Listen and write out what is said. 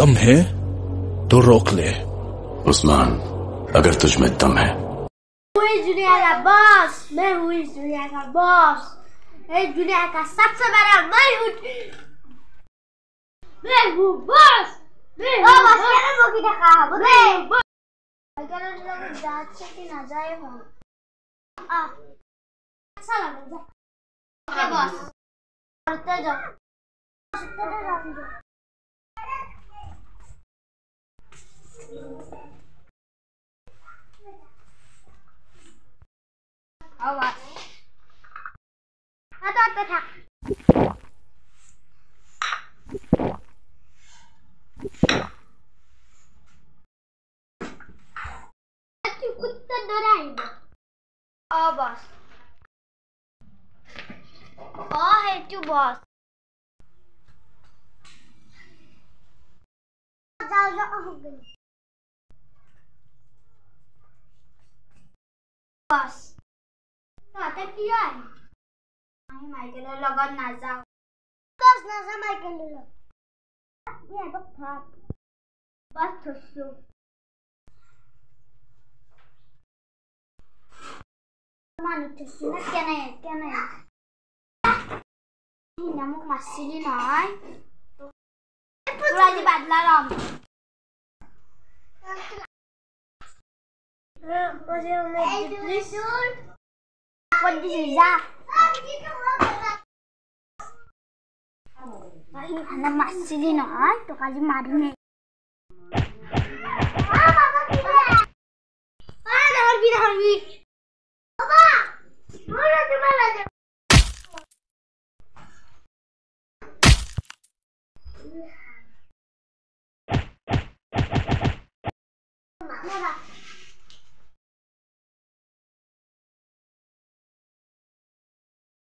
दम है तो रोक ले। उस्मान, अगर तुझ में दम है। इस दुनिया का बॉस मैं हूँ, इस दुनिया का बॉस, इस दुनिया का सबसे बड़ा मैं हूँ बॉस। मैं हूँ बॉस। क्या बोल रहा है बॉस? अगर लोग जात से कि ना जाए हो अच्छा लगा जा बॉस करते जाओ आवाज आता था। कुत्ता डराएगा बॉस। है तू बॉस। जाओ जाओ हो गई बॉस। आता किया है नहीं माइकल लगन ना जाओ बस ना जा माइकल ये तो था बस थोसो मानु थोसो ना क्या नहीं nyamuk masih di naik lagi badlaram anak masih di naik tuh kali madunya harbi apa mana cuma lagi